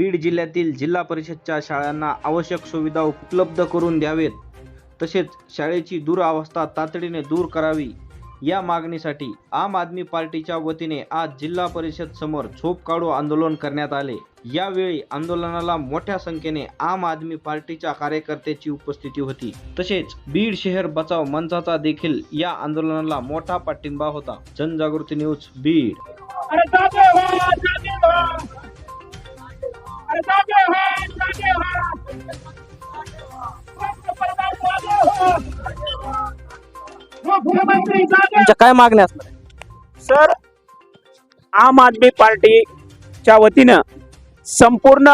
बीड जिल्ह्यातील जिल्हा परिषदच्या शाळांना आवश्यक सुविधा उपलब्ध करून द्यावेत, तसेच शाळेची दुरावस्था तातडीने दूर करावी या मागणीसाठी आम आदमी पार्टीच्या वतीने आज जिल्हा परिषद समोर झोप काढू आंदोलन करण्यात आले। यावेळी आंदोलनाला मोठ्या संख्येने आम आदमी पार्टीच्या कार्यकर्त्यांची उपस्थिती होती। तसेच बीड शहर बचाव मंचाचा देखील या आंदोलनाला मोठा पाठिंबा होता। जनजागृती न्यूज बीड। काय मागण्या असणार? सर, आम आदमी पार्टीच्या वतीनं संपूर्ण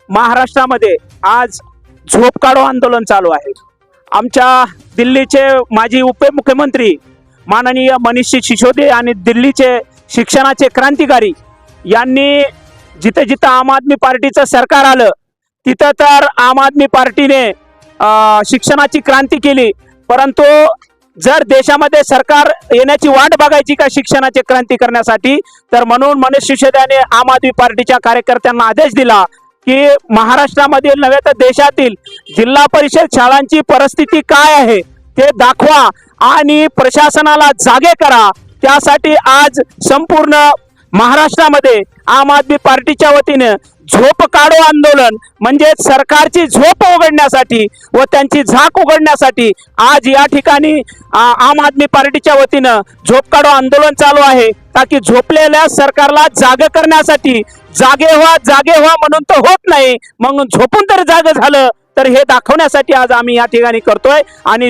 महाराष्ट्रामध्ये आज झोप काढो आंदोलन चालू आहे। आमच्या दिल्लीचे माजी उपमुख्यमंत्री माननीय मनीष सिसोदिया आणि दिल्लीचे शिक्षणाचे क्रांतिकारी यांनी जिथे जिथे आम आदमी पार्टीचं सरकार आलं तिथं तर आम आदमी पार्टीने शिक्षणाची क्रांती केली, परंतु जर देशामध्ये सरकार येण्याची वाट बघायची का शिक्षणाची क्रांती करण्यासाठी, तर म्हणून मनीष सिसोदियाने आम आदमी पार्टीच्या कार्यकर्त्यांना आदेश दिला की महाराष्ट्रामधील नव्हे तर देशातील जिल्हा परिषद शाळांची परिस्थिती काय आहे ते दाखवा आणि प्रशासनाला जागे करा। त्यासाठी आज संपूर्ण महाराष्ट्रामध्ये आम आदमी पार्टीच्या वतीने झोप काढो आंदोलन म्हणजे सरकारची झोप उघडण्यासाठी व त्यांची झाक उघडण्यासाठी आज या ठिकाणी आम आदमी पार्टीच्या वतीनं झोप काढो आंदोलन चालू आहे, ताकी झोपलेल्या सरकारला जागे करण्यासाठी जागे व्हा म्हणून तर होत नाही, म्हणून झोपून तर जागे झालं तर हे दाखवण्यासाठी आज आम्ही या ठिकाणी करतोय आणि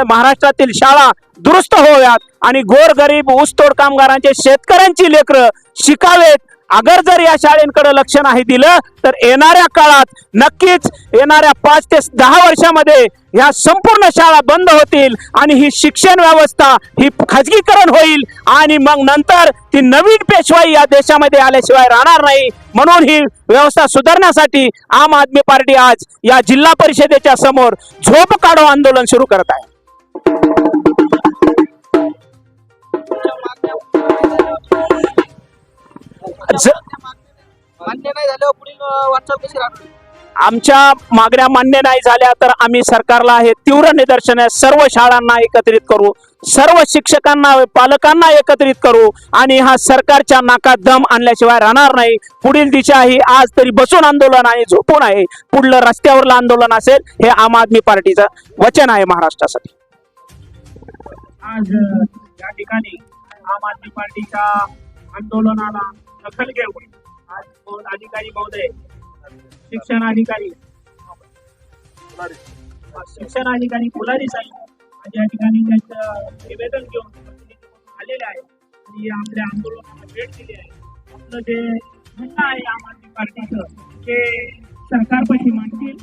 महाराष्ट्रातील शाळा दुरुस्त होव्यात आणि गोरगरीब ऊसतोड कामगारांचे शेतकऱ्यांची लेकरं शिकावेत। अगर जर या शाळेंकडे लक्ष नाही दिलं तर येणाऱ्या काळात नक्कीच येणाऱ्या 5 ते 10 वर्षामध्ये या संपूर्ण शाळा बंद होतील आणि ही शिक्षण व्यवस्था ही खाजगीकरण होईल आणि मग नंतर ती नवीन पेशवाई या देशामध्ये आल्याशिवाय राहणार नाही। म्हणून ही व्यवस्था सुधारण्यासाठी आम आदमी पार्टी आज या जिल्हा परिषदेच्या समोर झोप काढो आंदोलन सुरू करत आहे। आमच्या मागण्या मान्य नाही झाल्या तर आम्ही सरकारला हे तीव्र निदर्शने सर्व शाळांना एकत्रित करू, सर्व शिक्षकांना पालकांना एकत्रित करू आणि हा सरकारच्या नाकात दम आणल्याशिवाय राहणार नाही। पुढील दिशा ही आज तरी बसून आंदोलन आहे, झोपून आहे, पुढलं रस्त्यावरलं आंदोलन असेल हे आम आदमी पार्टीचं वचन आहे महाराष्ट्रासाठी। आज या ठिकाणी आम आदमी पार्टीच्या आंदोलनाला दखल घेऊन आज अधिकारी महोदय शिक्षण अधिकारी पुलारी साहेब आज या ठिकाणी त्यांचं निवेदन घेऊन आलेले आहे आणि आपल्या आंदोलनाला भेट दिली आहे। आपलं जे म्हणणं आहे आम आदमी पार्टीचं ते सरकारपाशी मांडतील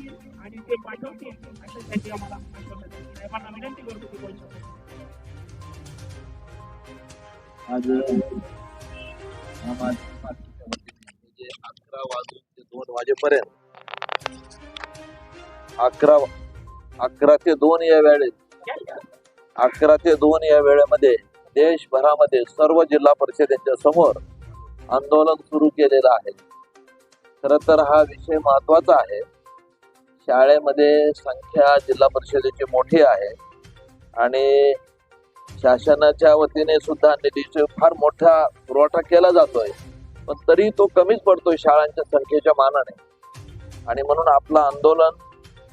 आणि ते पाठवतील असं त्यांची आम्हाला साहेबांना विनंती करतो की बोलतो। आज आम आदमी पार्टीच्या वतीने जे 11 वाजून ते 2 वाजेपर्यंत 11 ते 2 या वेळेत 11 ते 2 या वेळेमध्ये देशभरामध्ये सर्व जिल्हा परिषदेच्या समोर आंदोलन सुरू केलेलं आहे। खरं तर हा विषय महत्वाचा आहे। शाळेमध्ये संख्या जिल्हा परिषदेची मोठी आहे आणि शासनाच्या वतीने सुद्धा निधीचा फार मोठा पुरवठा केला जातोय, पण तरी तो कमीच पडतोय शाळांच्या संख्येच्या मानाने आणि म्हणून आपलं आंदोलन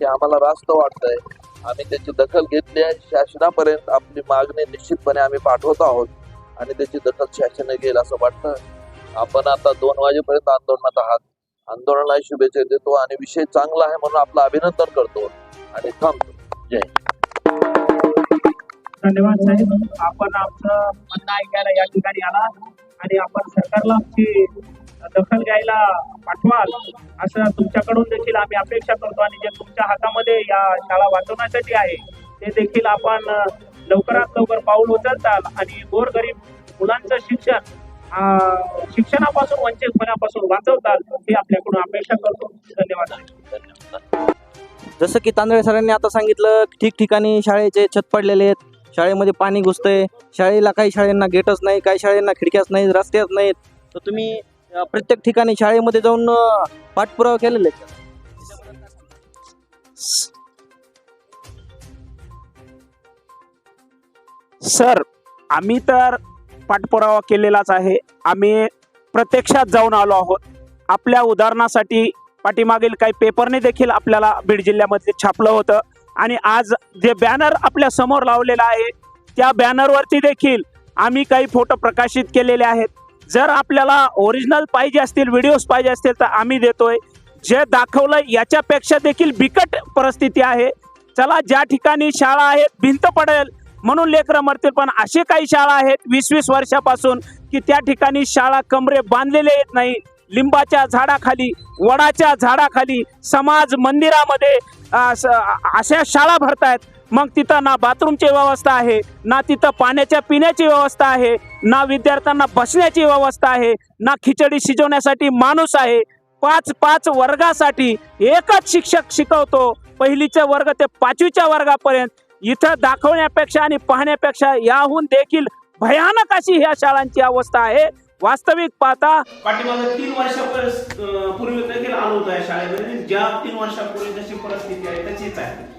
हे आम्हाला रास्त वाटतंय। आम्ही त्याची दखल घेतली आहे, शासनापर्यंत आपली मागणी निश्चितपणे आम्ही पाठवत आहोत आणि त्याची दखल शासन घेईल असं वाटतं। आपण आता 2 वाजेपर्यंत आंदोलनात आहात, आंदोलनाला शुभेच्छा देतो आणि विषय चांगला आहे म्हणून आपलं अभिनंदन करतो आणि थांबतो। जय धन्यवाद साहेब, आपण आमचं म्हणणं ऐकायला या ठिकाणी आला आणि आपण सरकारला आमची दखल घ्यायला पाठवाल असं तुमच्याकडून देखील आम्ही अपेक्षा करतो आणि जे तुमच्या हातामध्ये या शाळा वाचवण्यासाठी आहे ते देखील आपण लवकरात लवकर पाऊल उचलताल आणि गोरगरीब मुलांचं शिक्षणापासून वंचित होण्यापासून वाचवताल ही आपल्याकडून अपेक्षा करतो। धन्यवाद। जसं की तांदळे सरांनी आता सांगितलं, ठिकठिकाणी शाळेचे छत पडलेले आहेत, शाळेमध्ये पाणी घुसतंय, शाळेला काही शाळांना गेटच नाही, काही शाळांना खिडक्याच नाहीत, रस्त्याच नाहीत। तर तुम्ही प्रत्येक ठिकाणी शाळेमध्ये जाऊन पाठपुरावा केलेले आहेत. सर, आम्ही तर पाठपुरावा केलेलाच आहे. आम्ही प्रत्यक्षात जाऊन आलो आहोत. आपल्या उदाहरणासाठी पाठीमागील काही पेपरने देखील आपल्याला बीड जिल्ह्यामध्ये छापलं होतं आणि आज जे बॅनर आपल्या समोर लावलेला आहे त्या बॅनरवरती देखील आम्ही काही फोटो प्रकाशित केलेले आहेत. जर आपल्याला ओरिजिनल पाहिजे असतील, व्हिडिओज पाहिजे असतील तर आम्ही देतोय. जे दाखवलं याच्यापेक्षा देखील बिकट परिस्थिती आहे. चला, ज्या ठिकाणी शाळा आहेत भिंत पडेल म्हणून लेकरं मरतील, पण असे काही शाळा आहेत 20-20 वर्षापासून की त्या ठिकाणी शाळा कमरे बांधलेले येत नाही. लिंबाच्या झाडाखाली, वडाच्या झाडाखाली, समाज मंदिरामध्ये अशा शाळा भरतायत. मग तिथं ना बाथरूमची व्यवस्था आहे, ना तिथं पाण्याच्या पिण्याची व्यवस्था आहे, ना विद्यार्थ्यांना बसण्याची व्यवस्था आहे, ना खिचडी शिजवण्यासाठी माणूस आहे. 5-5 वर्गासाठी एकच शिक्षक शिकवतो, पहिलीच्या वर्ग ते 5वीच्या वर्गापर्यंत. इथं दाखवण्यापेक्षा आणि पाहण्यापेक्षा याहून देखील भयानक अशी ह्या शाळांची अवस्था आहे. वास्तविक पाहता पाठीमागे 3 वर्षापूर्वी देखील आलो होतो या शाळेमध्ये. ज्या 3 वर्षापूर्वी जशी परिस्थिती आहे तशीच आहे.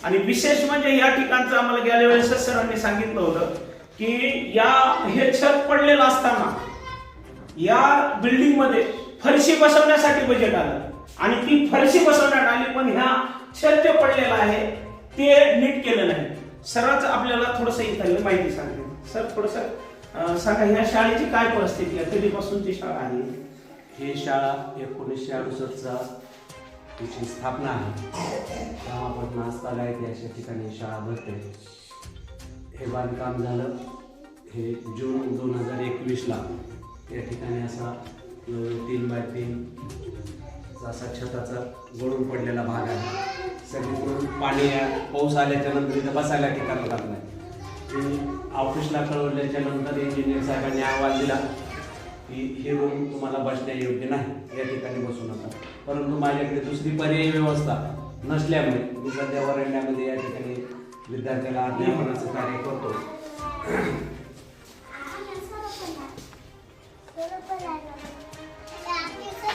आणि विशेष म्हणजे या ठिकाणचं आम्हाला गेल्या वेळेस सरांनी सांगितलं होतं की हे छत पडलेलं असताना या बिल्डिंग मध्ये फरशी बसवण्यासाठी बजेट आलं आणि ती फरशी बसवण्यात आली, पण ह्या छत जे पडलेलं आहे ते नीट केलं नाही. सरांच आपल्याला थोडंसं इथं माहिती सांगते. सर, थोडंसं सांगा, ह्या शाळेची काय परिस्थिती आहे, कधीपासूनची शाळा आहे? ही शाळा 1968चा तिची स्थापना आहे. तेव्हापासून आजतागायत अशा ठिकाणी शाळा भरते. हे बांधकाम झालं हे जून 2021ला. या ठिकाणी असा 3x3 असा छताचा गळून पडलेला भाग आहे. सगळीकडून पाणी पाऊस आल्याच्या नंतर इथं बसायला ठिकाण लागलं नाही. ऑफिसला कळवल्याच्या नंतर इंजिनियर साहेबांनी अहवाल दिला की ही रूम तुम्हाला बसण्या योग्य नाही, या ठिकाणी बसू नका. परंतु माझ्याकडे दुसरी पर्यायी व्यवस्था नसल्यामुळे मी सध्या वरंड्यामध्ये या ठिकाणी विद्यार्थ्याला अध्यापनाचं कार्य करतो.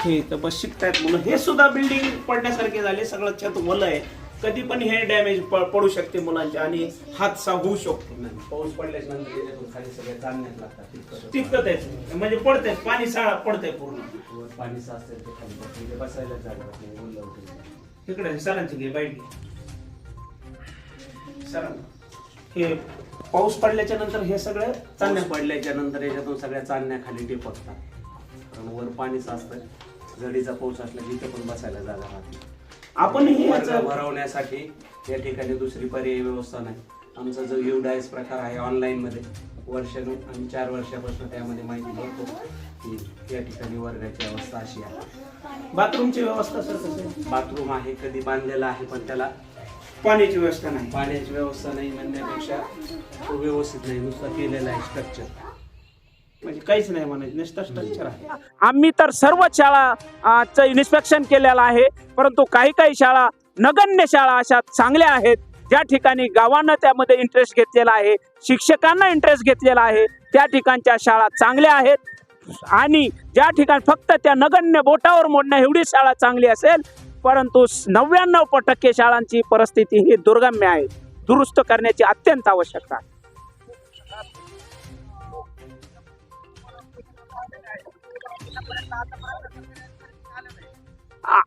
हे तर बस शिकतायत मुलं. हे सुद्धा बिल्डिंग पडण्यासारखे झाले, सगळं छत ओलं आहे, कधी पण हे डॅमेज पडू शकते मुलांच्या आणि हादसा होऊ शकतो. पाऊस पडल्याच्या नंतर याच्यातून खाली सगळे चालण्यात लागतात. तितकं त्याच म्हणजे पडतंय, पाणी साळा पडतंय पूर्ण. वर पाणी साचते ते खाली बसायला जागा नाही, ओलं होतं. इकडे सरांची घे, बाईट घे सरांना. हे पाऊस पडल्याच्या नंतर हे सगळं चालण्या पडल्याच्या नंतर याच्यातून सगळ्या चालण्या खाली टिपकतात. कारण वर पाणी साचतं. जडीचा पाऊस असला की इथं पण बसायला जागा राहते. आपण वर्ग भरवण्यासाठी या ठिकाणी दुसरी पर्यायी व्यवस्था नाही. आमचा जो युडायस प्रकार आहे ऑनलाईन मध्ये आम्ही 4 वर्षापासून त्यामध्ये माहिती भरतो की या ठिकाणी वर्गाची अवस्था अशी आहे. बाथरूमची व्यवस्था सर कसं आहे? बाथरूम आहे, कधी बांधलेला आहे, पण त्याला पाण्याची व्यवस्था नाही. पाण्याची व्यवस्था नाही म्हणण्यापेक्षा तो व्यवस्थित नाही, नुसता केलेला आहे स्ट्रक्चर. म्हणजे काहीच नाही म्हणायचं, नुसतं स्ट्रक्चर आहे. आम्ही तर सर्व शाळाचं इन्स्पेक्शन केलेलं आहे, परंतु काही काही शाळा, नगण्य शाळा अशा चांगल्या आहेत ज्या ठिकाणी गावानं त्यामध्ये इंटरेस्ट घेतलेला आहे, शिक्षकांना इंटरेस्ट घेतलेला आहे, त्या ठिकाणच्या शाळा चांगल्या आहेत. आणि ज्या ठिकाणी फक्त त्या नगण्य बोटावर मोडण्या एवढी शाळा चांगली असेल, परंतु 99% शाळांची परिस्थिती ही दुर्गम्य आहे. दुरुस्त करण्याची अत्यंत आवश्यकता आहे.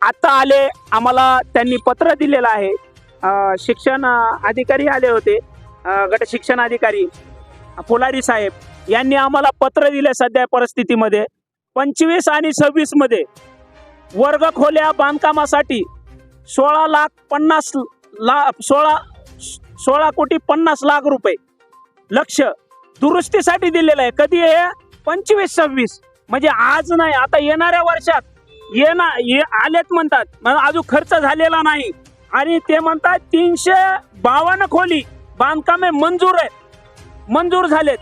आता आले, आम्हाला त्यांनी पत्र दिलेलं आहे. शिक्षण अधिकारी आले होते, गट शिक्षण अधिकारी फुलारी साहेब यांनी आम्हाला पत्र दिले. सध्या परिस्थितीमध्ये 25 आणि 26 मध्ये वर्ग खोल्या बांधकामासाठी 16 कोटी 50 लाख रुपये लक्ष दुरुस्तीसाठी दिलेलं आहे. कधी हे 25-26 म्हणजे आज नाही, आता येणाऱ्या वर्षात आलेत म्हणतात, अजून खर्च झालेला नाही. आणि ते म्हणतात 352 खोली बांधकामे मंजूर झालेत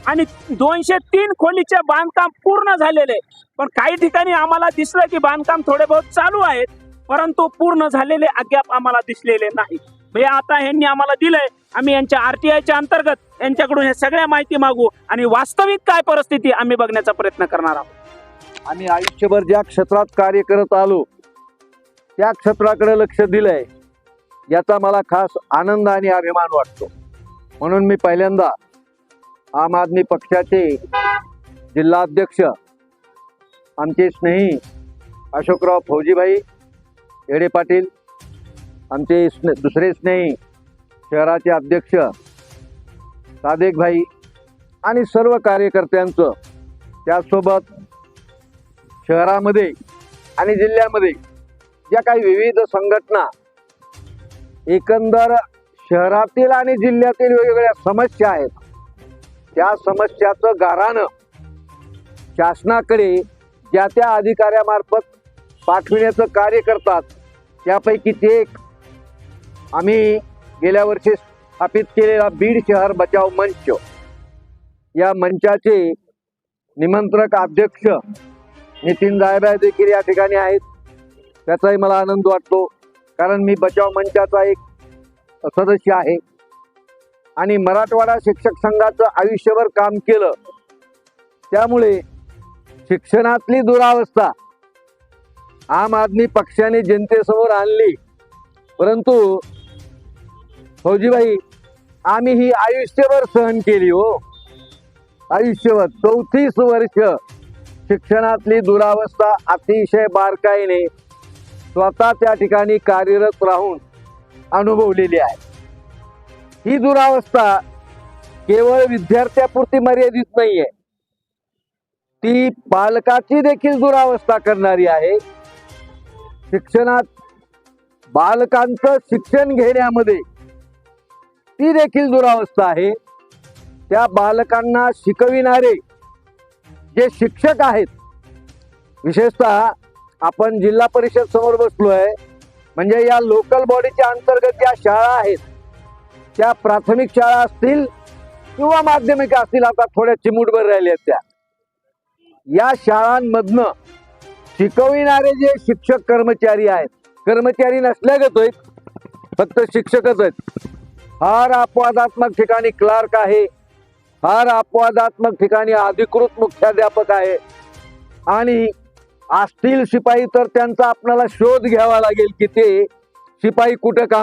आणि 203 खोलीचे बांधकाम पूर्ण झालेले. पण काही ठिकाणी आम्हाला दिसलं की बांधकाम थोडे बहुत चालू आहेत, परंतु पूर्ण झालेले अद्याप आम्हाला दिसलेले नाही. म्हणजे आता यांनी आम्हाला दिलंय, आम्ही यांच्या RTIच्या अंतर्गत यांच्याकडून हे सगळ्या माहिती मागू आणि वास्तविक काय परिस्थिती आम्ही बघण्याचा प्रयत्न करणार आहोत. आम्ही आयुष्यभर ज्या क्षेत्रात कार्य करत आलो त्या क्षेत्राकडे लक्ष दिलंय, याचा मला खास आनंद आणि अभिमान वाटतो. म्हणून मी पहिल्यांदा आम आदमी पक्षाचे जिल्हाध्यक्ष आमचे स्नेही अशोकराव फौजीभाई येडे पाटील, आमचे दुसरे स्नेही शहराचे अध्यक्ष सादेक भाई आणि सर्व कार्यकर्त्यांचं, त्यासोबत शहरामध्ये आणि जिल्ह्यामध्ये ज्या काही विविध संघटना, एकंदर शहरातील आणि जिल्ह्यातील वेगवेगळ्या समस्या आहेत, त्या समस्याचं गाऱ्हाणं शासनाकडे ज्या त्या अधिकाऱ्यामार्फत पाठविण्याचं कार्य करतात. त्यापैकीच एक आम्ही गेल्या वर्षी स्थापित केलेला बीड शहर बचाव मंच, या मंचाचे निमंत्रक अध्यक्ष नितीन जायभाई देखील या ठिकाणी आहेत. त्याचाही मला आनंद वाटतो, कारण मी बचाव मंचाचा एक सदस्य आहे आणि मराठवाडा शिक्षक संघाचं आयुष्यभर काम केलं. त्यामुळे शिक्षणातली दुरावस्था आम आदमी पक्षाने जनतेसमोर आणली. परंतु फौजीभाई, आम्ही ही आयुष्यभर सहन केली हो. आयुष्यभर 34 वर्ष शिक्षणातली दुरावस्था अतिशय बारकाईने स्वतः त्या ठिकाणी कार्यरत राहून अनुभवलेली आहे. ही दुरावस्था केवळ विद्यार्थ्यापुरती मर्यादित नाहीये, ती पालकाची देखील दुरावस्था करणारी आहे. शिक्षणात बालकांचं शिक्षण घेण्यामध्ये ती देखील दुरावस्था आहे. त्या बालकांना शिकविणारे जे शिक्षक आहेत, विशेषतः आपण जिल्हा परिषद समोर बसलोय, म्हणजे या लोकल बॉडीच्या अंतर्गत ज्या शाळा आहेत, त्या प्राथमिक शाळा असतील किंवा माध्यमिक असतील, आता थोड्या चिमूटभर राहिल्या त्या, या शाळांमधनं शिकविणारे जे शिक्षक कर्मचारी आहेत, कर्मचारी नसल्यागत आहेत, फक्त शिक्षकच आहेत. फार अपवादात्मक ठिकाणी क्लार्क आहे, फार अपवादात्मक ठिकाणी अधिकृत मुख्याध्यापक आहे, आणि असतील शिपाई तर त्यांचा आपल्याला शोध घ्यावा लागेल की ते शिपाई कुठं काम